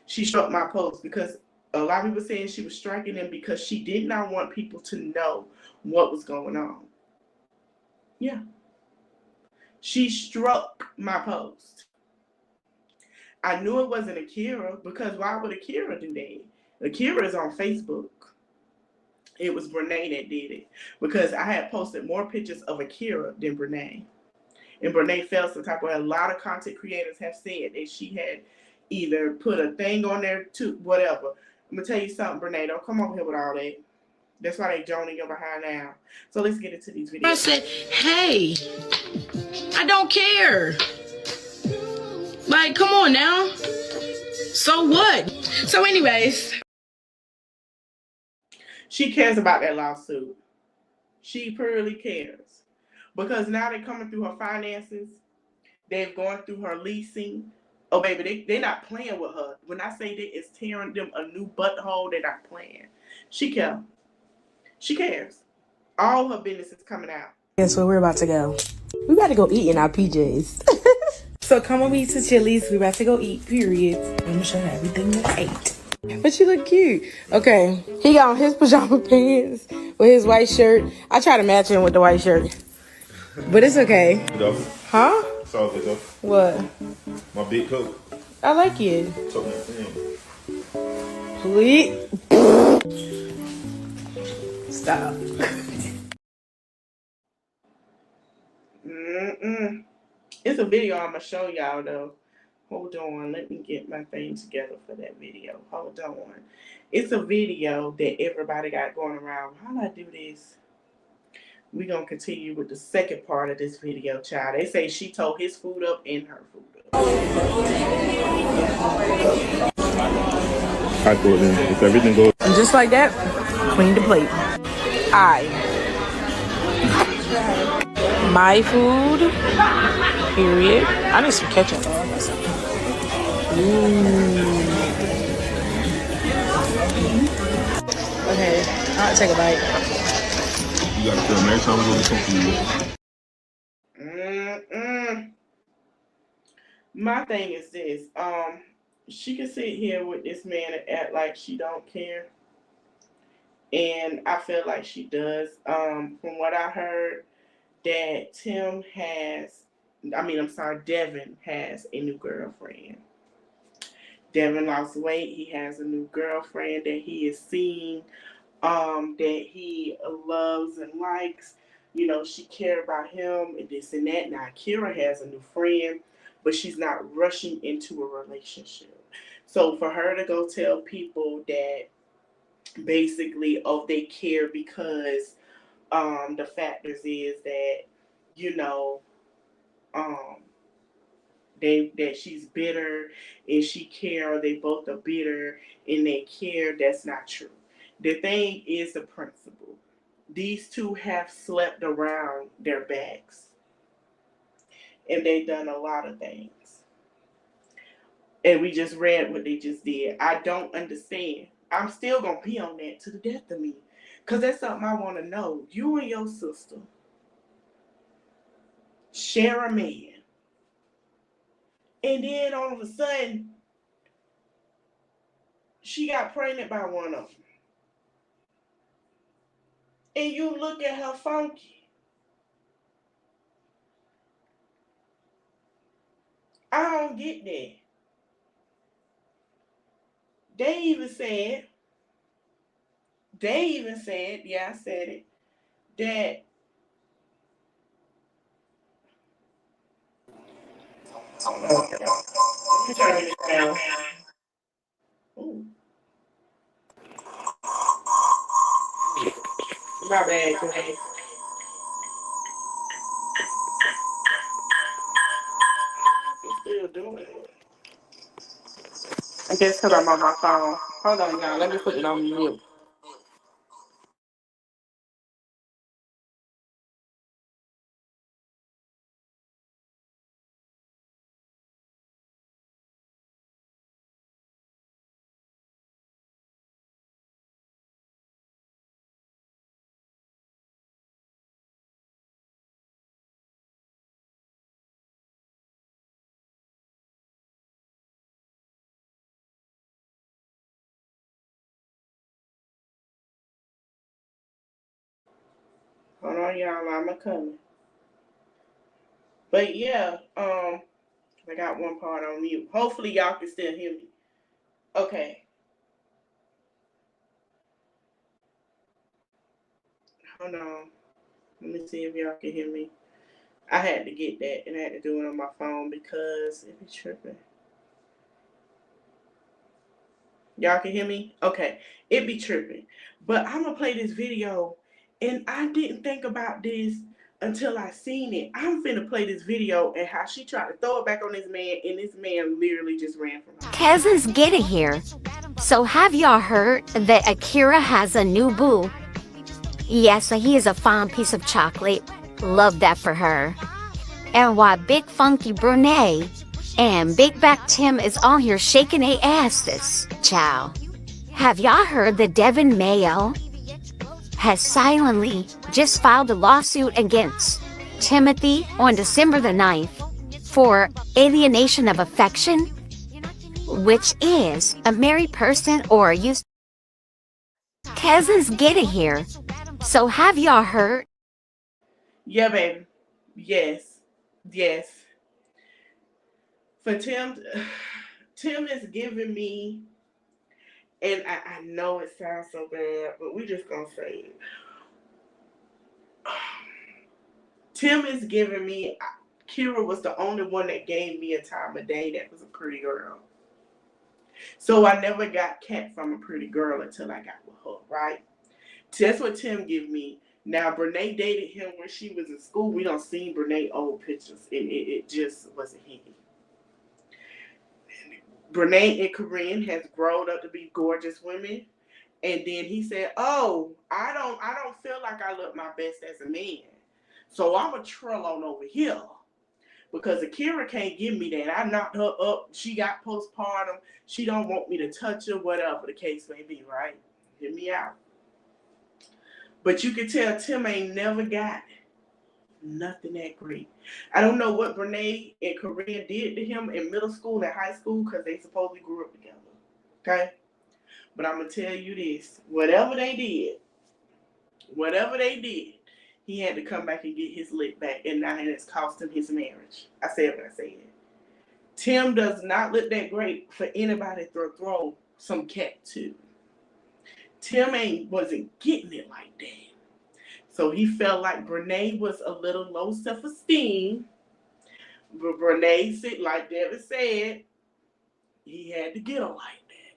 She struck my post because a lot of people saying she was striking them because she did not want people to know what was going on. Yeah. She struck my post. I knew it wasn't Akira, because why would Akira do that? Akira is on Facebook. It was Brenay that did it, because I had posted more pictures of Akira than Brenay. And Brenay felt some type of way. A lot of content creators have said that she had either put a thing on there to whatever. I'm going to tell you something, Brenay. Don't come over here with all that. That's why they joining your behind now. So let's get into these videos. I said, hey, I don't care. Like, come on now. So what? So anyways. She cares about that lawsuit. She purely cares. Because now they're coming through her finances. They've gone through her leasing. Oh, baby, they're not playing with her. When I say that it's tearing them a new butthole, they're not playing. She cares. She cares. All her business is coming out. Guess where we're about to go? We about to go eat in our PJs. So come with me to Chili's. We about to go eat, period. I'm gonna show you everything that I ate. But you look cute. Okay, he got on his pajama pants with his white shirt. I try to match him with the white shirt, but it's okay. Huh? It's all good though. What? My big coat. I like it. Took me Please. Stop. It's a video I'm going to show y'all, though. Hold on. Let me get my thing together for that video. Hold on. It's a video that everybody got going around. How do I do this? We're going to continue with the second part of this video, child. They say she tore his food up and her food up. I thought then if everything goes. And just like that, clean the plate. My food, period. I need some ketchup. Okay, I'll take a bite. You gotta film every time we go to some food. My thing is this. She can sit here with this man and act like she don't care. And I feel like she does. From what I heard, that Devon has a new girlfriend. Devon lost weight. He has a new girlfriend that he is seeing, that he loves and likes. You know, she cared about him and this and that. Now, Akira has a new friend, but she's not rushing into a relationship. So for her to go tell people that basically, oh, they care because the factors is that, you know, um, that she's bitter and she care, or they both are bitter and they care, that's not true. The thing is the principle. These two have slept around their backs and they've done a lot of things. And we just read what they just did. I don't understand. I'm still gonna be on that to the death of me. Cause that's something I wanna know. You and your sister share a man. And then all of a sudden, she got pregnant by one of them. And you look at her funky. I don't get that. They even said, yeah, I said it, that let me turn this down. Ooh, my bad, today. I'm still doing it. I guess because I'm on my phone. Hold on, y'all. Let me put it on mute. Hold on, y'all. I'm coming. But yeah, I got one part on mute. Hopefully, y'all can still hear me. Okay. Hold on. Let me see if y'all can hear me. I had to get that and I had to do it on my phone because it be tripping. Y'all can hear me? Okay. It be tripping. But I'm going to play this video and I didn't think about this until I seen it. I'm finna play this video and how she tried to throw it back on this man and this man literally just ran from her. Cousins get it here. So have y'all heard that Akira has a new boo? Yes, he is a fine piece of chocolate. Love that for her. And why Big Funky Brenay and Big Back Tim is on here shaking their asses. Ciao. Have y'all heard that Devon Mayo has silently just filed a lawsuit against Timothy on December the 9th for alienation of affection, which is a married person or a used cousins get it here. So have y'all heard? Yeah, baby. Yes. Yes. For Tim, Tim is giving me, and I know it sounds so bad, but we just gonna say it. Tim is giving me, Kira was the only one that gave me a time of day that was a pretty girl. So I never got cat from a pretty girl until I got with her, right? That's what Tim gave me. Now, Brenay dated him when she was in school. We don't see Brenay old pictures, and it just wasn't him. Brenay and Corinne has grown up to be gorgeous women. And then he said, "Oh, I don't feel like I look my best as a man. So I'm a trail on over here. Because Akira can't give me that. I knocked her up. She got postpartum. She don't want me to touch her, whatever the case may be, right? Hear me out. But you can tell Tim ain't never got nothing that great. I don't know what Brenay and Corinne did to him in middle school and high school because they supposedly grew up together. Okay? But I'm going to tell you this. Whatever they did, he had to come back and get his lick back. And now it's cost him his marriage. I said what I said. Tim does not look that great for anybody to throw some cat to. Tim wasn't getting it like that. So he felt like Brenay was a little low self-esteem. But Brenay said, like Devon said, he had to get her like that.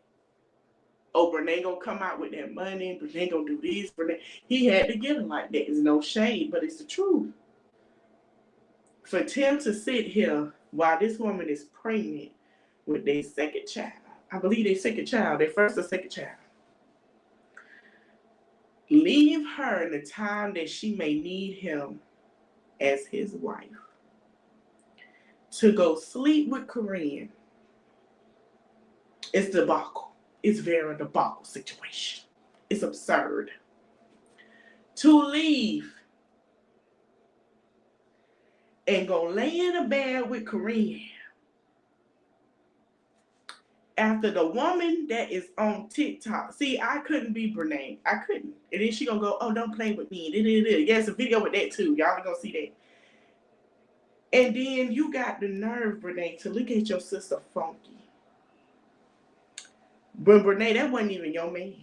Oh, Brenay gonna come out with that money. Brenay gonna do this. Brenay. He had to get her like that. It's no shade, but it's the truth. For Tim to sit here while this woman is pregnant with their second child. I believe their second child, their first or second child. Leave her in the time that she may need him as his wife. To go sleep with Korean. It's debacle. It's very debacle situation. It's absurd. To leave and go lay in a bed with Korean after the woman that is on TikTok. See, I couldn't be Brenay. I couldn't. And then she gonna go, oh, don't play with me. Yeah, it's a video with that too. Y'all gonna see that. And then you got the nerve, Brenay, to look at your sister funky. But Brenay, that wasn't even your man.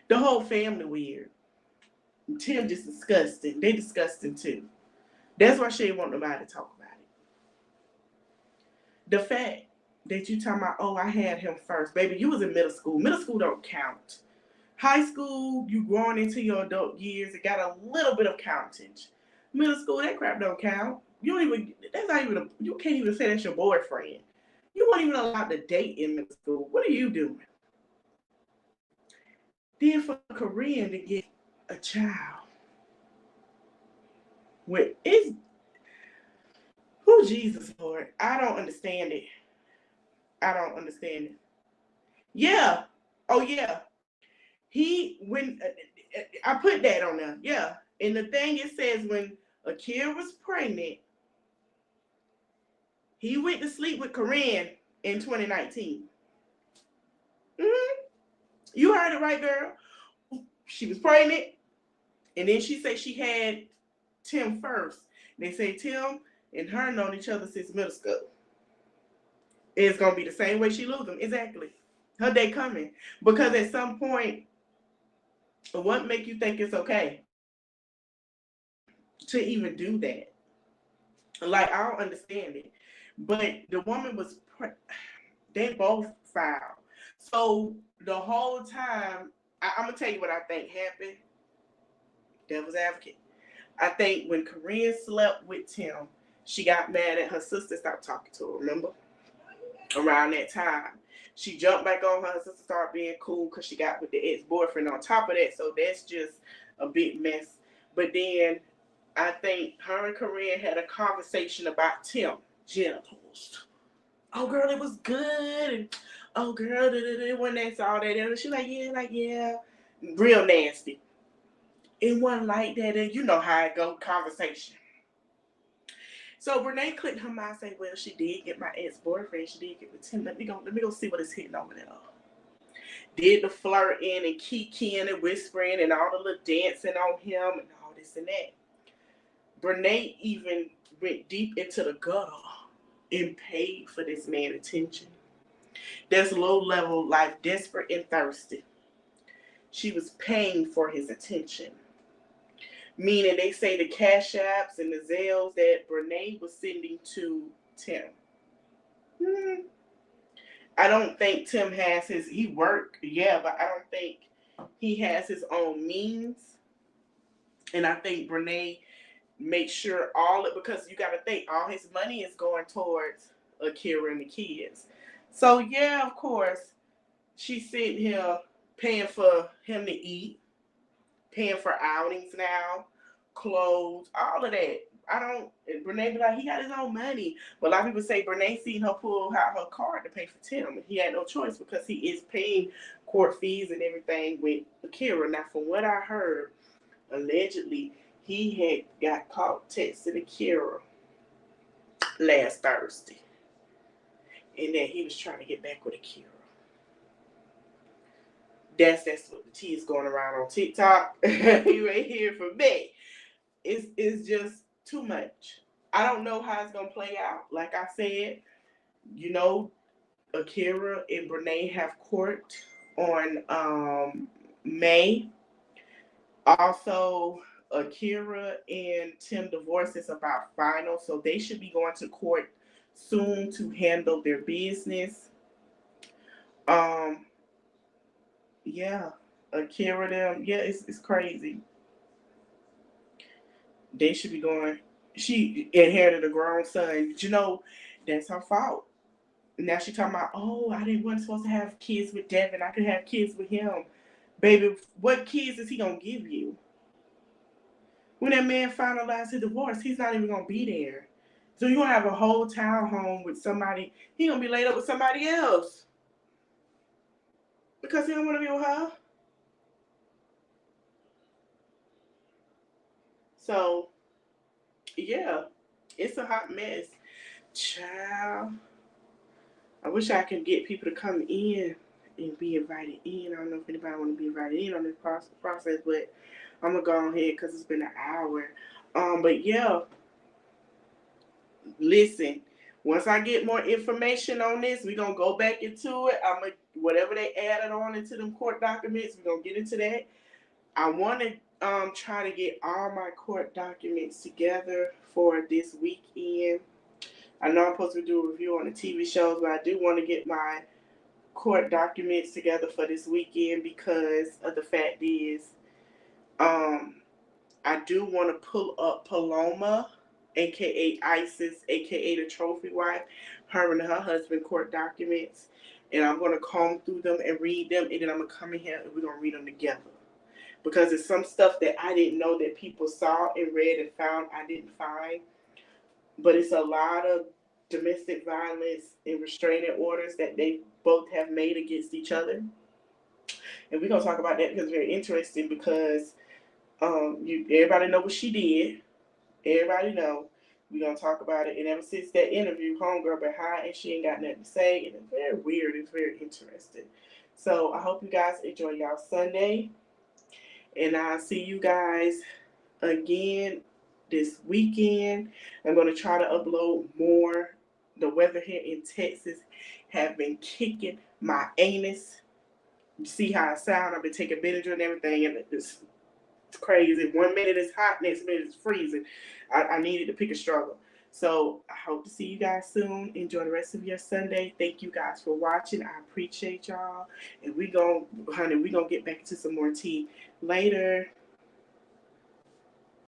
The whole family weird. Tim just disgusting. They disgusting too. That's why she didn't want nobody to talk about it. The fact that you talking about, oh, I had him first. Baby, you was in middle school. Middle school don't count. High school, you growing into your adult years, it got a little bit of countage. Middle school, that crap don't count. You can't even say that's your boyfriend. You weren't even allowed to date in middle school. What are you doing? Then for Korean to get a child with who Jesus Lord? I don't understand it. Yeah. Oh yeah. I put that on there. Yeah. And the thing it says when Akira was pregnant, he went to sleep with Korean in 2019. You heard it right, girl. She was pregnant, and then she said she had Tim first. They say Tim and her known each other since middle school. It's gonna be the same way she lose them. Exactly. Her day coming. Because at some point, what make you think it's okay to even do that? Like, I don't understand it. But the woman was, they both foul. So the whole time, I'm going to tell you what I think happened. Devil's advocate. I think when Korean slept with Tim, she got mad at her sister, stopped talking to her, remember? Around that time. She jumped back on her sister, started being cool because she got with the ex-boyfriend on top of that. So that's just a big mess. But then I think her and Korean had a conversation about Tim genitals. Oh, girl, it was good. And, oh, girl, when that's all that. And she's like, yeah. Real nasty. It wasn't like that. And you know how it go, conversation. So Brenay clicked her mind and say, well, she did get my ex-boyfriend. She did get with Tim. Let me go see what it's hitting over there. Did the flirting and kikiing and whispering and all the little dancing on him and all this and that. Brenay even went deep into the gutter and paid for this man's attention. That's low-level life, desperate and thirsty. She was paying for his attention. Meaning they say the cash apps and the Zelles that Brenay was sending to Tim. I don't think Tim has he worked, yeah, but I don't think he has his own means. And I think Brenay makes sure because you got to think all his money is going towards Akira and the kids. So yeah, of course, she's sitting here paying for him to eat, paying for outings now, clothes, all of that. Brenay be like, he got his own money. But a lot of people say Brenay seen her pull out her card to pay for Tim. And he had no choice because he is paying court fees and everything with Akira. Now, from what I heard, allegedly, he had got caught texting Akira last Thursday. And that he was trying to get back with Akira. That's what the tea is going around on TikTok. You ain't hear from me. it's just too much. I don't know how it's gonna play out. Like I said, you know, Akira and Brenay have court on May. Also, Akira and Tim divorce is about final, so they should be going to court soon to handle their business. Um, yeah, Akira them, yeah, it's crazy. They should be going. She inherited a grown son. But you know, that's her fault. Now she talking about, oh, I didn't wasn't supposed to have kids with Devon. I could have kids with him. Baby, what kids is he gonna give you? When that man finalizes his divorce, he's not even gonna be there. So you're gonna have a whole townhome with somebody, he gonna be laid up with somebody else. Because he don't wanna be with her. So yeah, it's a hot mess. Child. I wish I could get people to come in and be invited in. I don't know if anybody want to be invited in on this process, but I'm gonna go ahead because it's been an hour. But yeah, listen. Once I get more information on this, we're gonna go back into it. I'm gonna whatever they added on into them court documents, we're gonna get into that. I want to try to get all my court documents together for this weekend. I know I'm supposed to do a review on the TV shows, but I do want to get my court documents together for this weekend because of the fact is, I do want to pull up Paloma, aka Isis, aka the trophy wife, her and her husband court documents, and I'm going to comb through them and read them, and then I'm going to come in here and we're going to read them together. Because it's some stuff that I didn't know that people saw and read and found I didn't find. But it's a lot of domestic violence and restraining orders that they both have made against each other. And we're going to talk about that because it's very interesting because everybody know what she did. Everybody know. We're going to talk about it. And ever since that interview, homegirl been high and she ain't got nothing to say. And it's very weird. It's very interesting. So I hope you guys enjoy y'all Sunday. And I'll see you guys again this weekend. I'm going to try to upload more. The weather here in Texas have been kicking my anus. You see how I sound? I've been taking Benadryl and everything, and it's crazy. 1 minute it's hot, next minute it's freezing. I needed to pick a struggle. So I hope to see you guys soon. Enjoy the rest of your Sunday. Thank you guys for watching. I appreciate y'all. And we gonna get back into some more tea later.